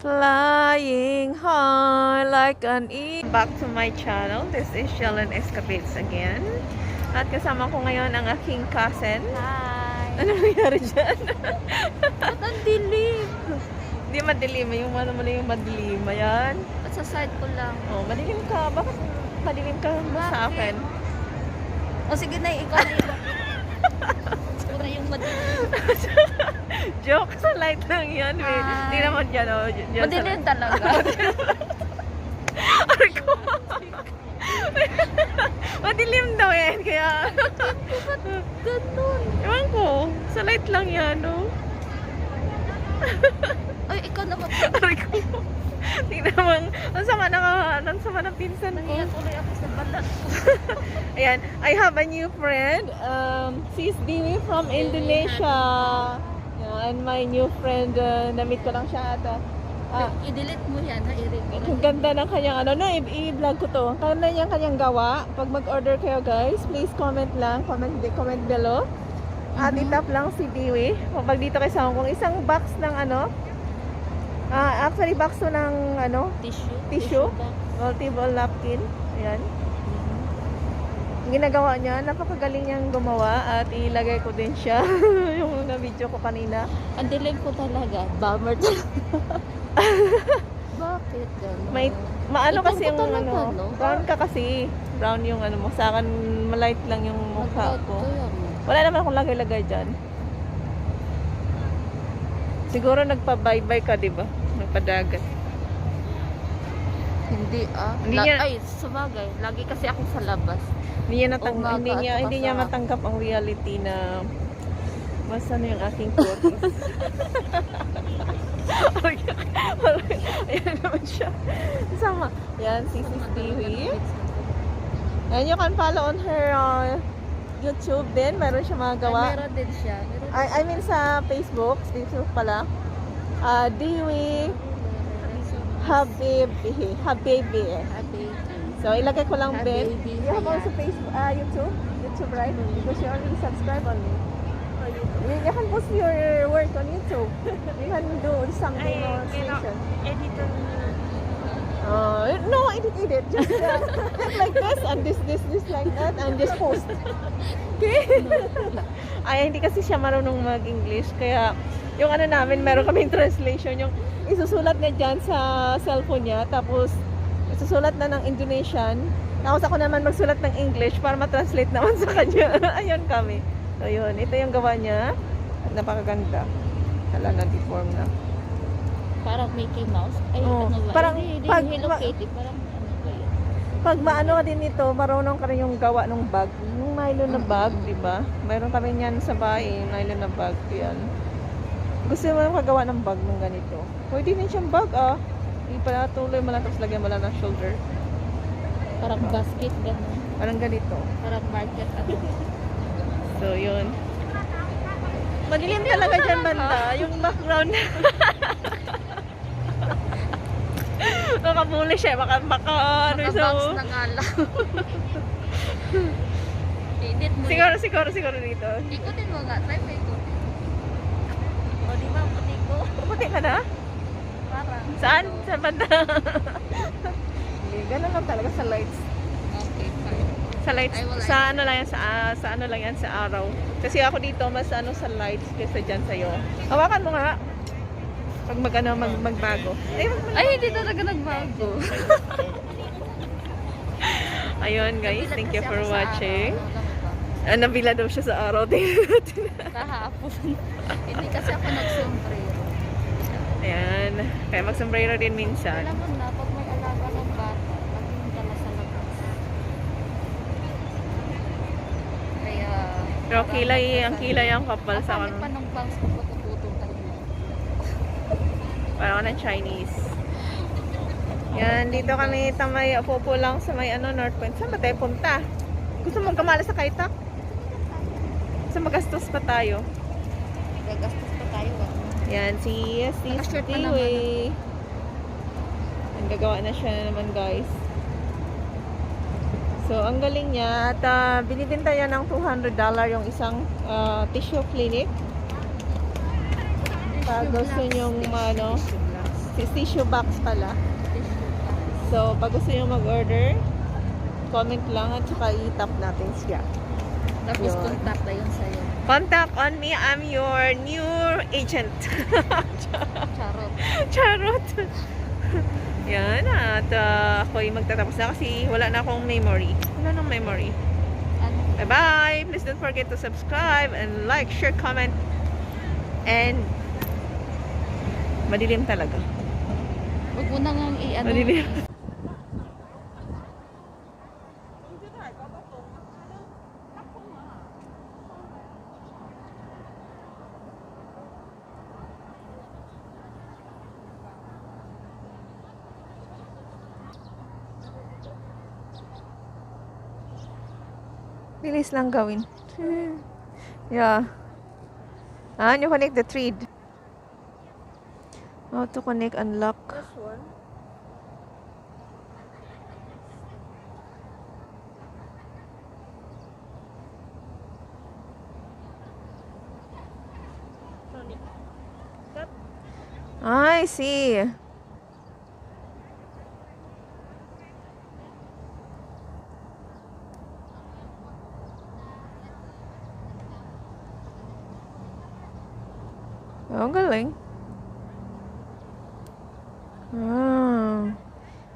Flying high like an eagle. Back to my channel. This is Yaln Escapades again. At kasama ko ngayon ang aking cousin. Hi! Ano nangyari dyan? Ba't ang dilim? Hindi madilim. Yung ano mo na yung madilim. Ayan. At sa side ko lang. Oh, madilim ka. Bakit madilim ka sa akin? O sige na, ikaw na yung ikaw na yung madilim. Joke, sa light lang yan. Hindi naman dyan. Oh, dyan Madilim talaga. Aray ko. Madilim daw yan. Kaya... Ganun. Ewan ko. Sa light lang yan, no? Ay, ikaw naman. Aray ko. Tingnan mo. Ang sama ng pinsan ko. Nangyayat ulit ako sa balat. Ayan. I have a new friend. She's Dini from Indonesia. Yeah, and my new friend, na-meet ko lang siya ata. I-delete mo yan, ha? I-record. Ang ganda ng kanyang ano, no, i-vlog ko to. Kaya yung kanyang gawa. Pag mag-order kayo guys, please comment lang, comment below. At itap lang si Dewey. Kapag dito kayo sa Hong Kong, isang box ng ano, actually box to ng ano, tissue. Multiple napkin. Ayan. Ang ginagawa niya, napakagaling niyang gumawa at ilagay ko din siya. Yung na-video ko kanina. Ang dilim ko talaga. Bummer talaga. Bakit gano'n? Maano Ikaw kasi ko yung talaga, ano, no? brown ka kasi. Brown yung ano mo. Sa akin, malight lang yung mukha ko. Wala naman akong lagay-lagay dyan. Siguro nagpa-bye-bye ka, di ba? Nagpadagat. Hindi Hindi niya- Ay, sabagay. Lagi kasi ako sa labas. Hindi niya, Umaga hindi niya at saka- matanggap ang reality na mas ano yung aking kutis. Ayan naman siya. Sama. Yan, si Sis Dewey. And you can follow on her YouTube din. Meron siya mga gawa. Meron din siya. I mean sa Facebook. Facebook pala. Dewey Habibi. Habibi. So, ilagay ko lang din. Habibi. You have also Facebook, YouTube? YouTube, right? Because you already subscribe on me. You can post your work on YouTube. You can do some demonstration. Editor. No, edit. Just like this and this like that and just post. Okay? Ay, hindi kasi siya marunong mag-English. Kaya, yung ano namin, meron kaming translation. Yung isusulat niya dyan sa cellphone niya. Tapos, isusulat na ng Indonesian. Tapos ako naman magsulat ng English para ma-translate naman sa kanya. Ayun kami. So, yun. Ito yung gawa niya. Napakaganda. Hala, na-deform na. Parang Mickey Mouse. Ay, Oo. ano ba? Parang Hindi pag- Hello Kitty. Parang ano ba yun? Pag maano ka din nito, marunong ka rin yung gawa ng bag. Yung nylon na bag, di ba? Mayroon kami niyan sa bahay, nylon na bag. Yan. Gusto mo yung kagawa ng bag ng ganito. Pwede din siyang bag, ipatuloy mo lang, tapos lagyan mo lang ng shoulder. Parang basket, gano'n. Parang ganito. Parang market. So, yun. Madilim talaga dyan banda. Yung background. Makabuli siya. Baka ano Nakabounce na nga lang. Edit mo. Siguro dito. Ikutin mo nga. Try mo ikutin. O, di ba? Puti ko. Puti ka na? Parang. Saan? Sa banda? Ganun lang talaga sa lights. Okay, fine. Sa lights, I will sa ano lang yan, sa ano lang yan, sa araw. Kasi ako dito, mas ano sa lights kaysa dyan sa'yo. Hawakan mo nga. Pag magbago. Ay, hindi talaga nagbago. Ayun guys, thank you for watching. Araw. Nabila daw siya sa araw. Kahapon. Hindi kasi ako nagsombrero. Ayan. Kaya magsombrero din minsan. Alam mo na, pag may alaga ng bata, laging dala sa labas. Kaya... Pero ang kilay ang kapal sa Kapag pa ng bangs ko patututong tayo. parang ng Chinese. Yan, dito kami tamay upo lang sa may North Point. Saan ba tayo punta? Gusto mong kamala sa Kaitak? Sa magastos pa tayo. Gagastos pa tayo. Yan, si Naka-shirt pa Dewey. Ang gagawa na siya naman guys. So, ang galing niya. At binibenta niya ng $200 yung isang tissue clinic. Pag gusto nyong Tissue box pala. Tissue box. So, pag gusto nyo mag-order, comment lang at saka i-tap natin siya. Tapos Yun. contact na yun sa'yo. Contact on me. I'm your new agent. Charot. Charot. Yan. At ako'y magtatapos na kasi wala na akong memory. Wala nang memory. Ano? Bye-bye. Please don't forget to subscribe and like, share, comment. And madilim talaga. Huwag mo na nga i-ano. Madilim. Bilis lang gawin. Yeah. You connect the thread. How to connect, unlock. This one. I see. Ang galing.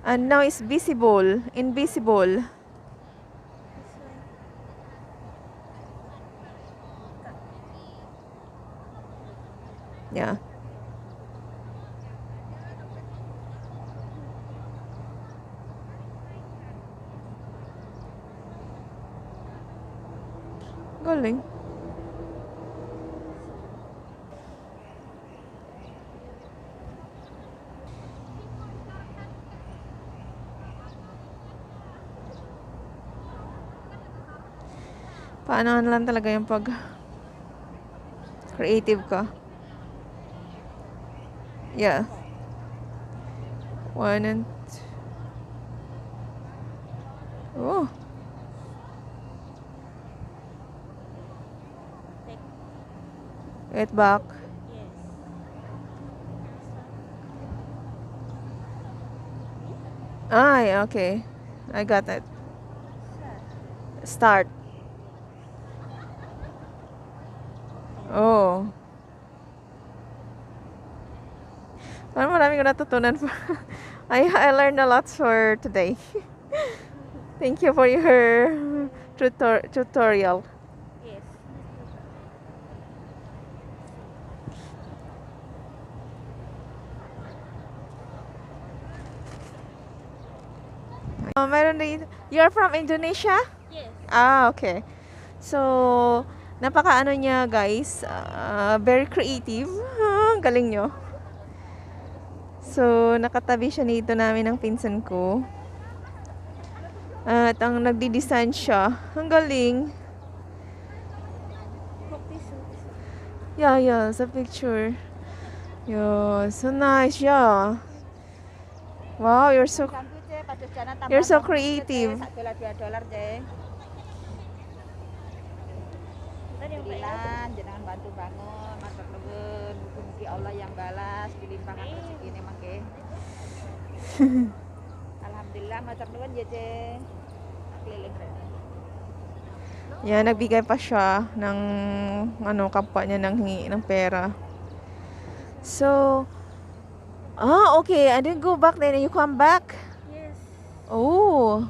And now it's visible. Invisible. Yeah. Galing. Paano lang talaga yung pag creative ka. Yeah. 1 and 2. Oh. It back. Yes. Ay, okay. I got it. Start. Oh. Parang maraming ko natutunan pa. I learned a lot for today. Thank you for your tutorial. Yes. Meron din. You're from Indonesia? Yes. Okay. So, napaka-ano niya, guys. Very creative. Ang galing nyo. So, nakatabi siya nito namin ng pinsan ko. At ang nagdi-design siya. Ang galing. Yeah, sa picture. Yeah, so nice, yeah. Wow, you're so creative. $2 je. Panggilan, jangan bantu bangun, matur nuwun, mugi Allah yang balas, dilimpahkan rezeki ini mangke. Alhamdulillah, matur nuwun ya, Ce. Keliling rene. Yan, nagbigay pa siya ng kapwa niya ng hingi ng pera. So, okay. I didn't go back then. You come back? Yes. Oh.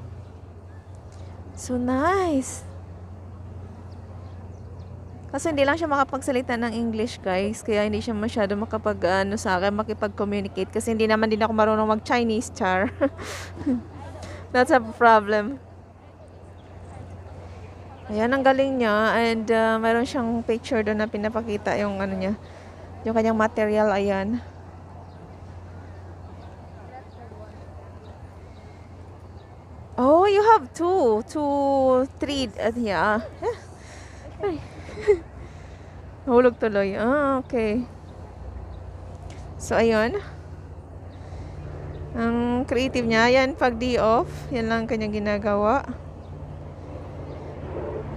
So nice. Kasi hindi lang siya makapagsalita ng English, guys. Kaya hindi siya masyado sa akin, makipag-communicate. Kasi hindi naman din ako marunong mag-Chinese, char. That's a problem. Ayan, ang galing niya. And mayroon siyang picture doon na pinapakita yung niya. Yung kanyang material, ayan. Oh, you have two, three, yeah. Ay. Hulog tuloy. Okay. So, ayun. Ang creative niya. Yan, pag day off, yan lang kanyang ginagawa.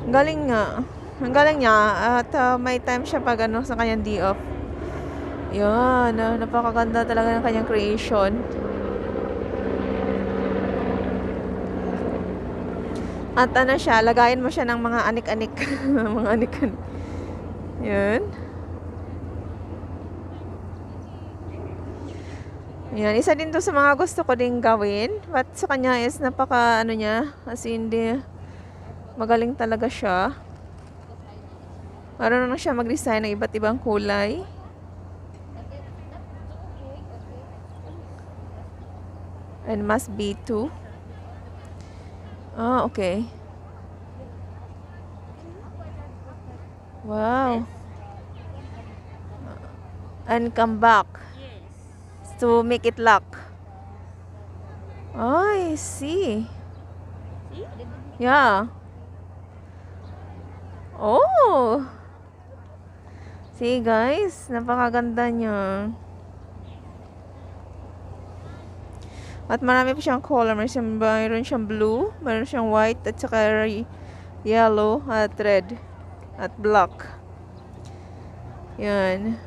Ang galing nga. Ang galing niya. At may time siya pag sa kanyang day off. Yan, napakaganda talaga ng kanyang creation. At ano siya, lagayin mo siya ng mga anik-anik. Mga anik-anik. Yan. Yan, isa din to sa mga gusto ko ding gawin. But sa kanya is napaka ano niya, as in magaling talaga siya. Marunong siya mag-design ng iba't ibang kulay. And must be 2. Ah, okay. Wow. And come back. To make it lock. I see. Yeah. Oh. See guys, napakaganda niya. At marami pa siyang color. Mayroon siyang blue, mayroon siyang white, at saka yellow, at red, at black. Yan.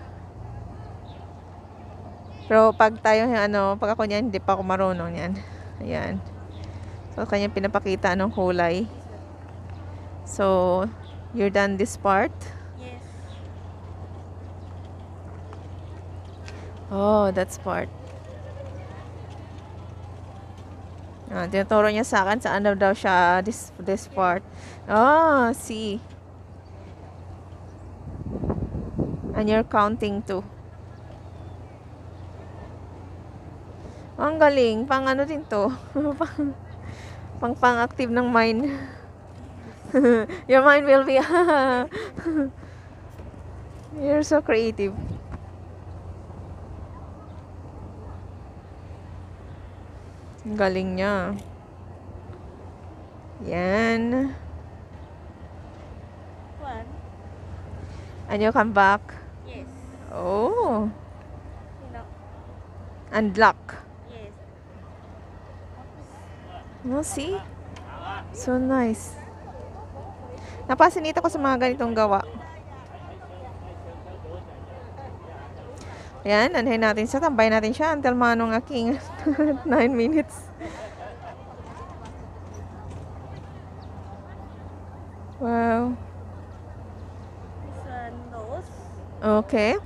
Pero pag tayo, pag ako niyan, hindi pa ako marunong yan. Ayan. So, kanya pinapakita ng kulay. So, you're done this part? Yes. Oh, that's part. Tinuturo niya sa akin saan daw siya this part. Oh, see. And you're counting too. Ang galing. Pang ano din to. pang-active ng mind. Your mind will be You're so creative. Ang galing niya. Yan. One. And you come back. Yes. Oh. You know. And lock. Yes. Oh, see? So nice. Napasinita ko sa mga ganitong gawa. Ayan, anhin natin siya. Tambay natin siya until manong aking 9 minutes. Wow. This one nose. Okay.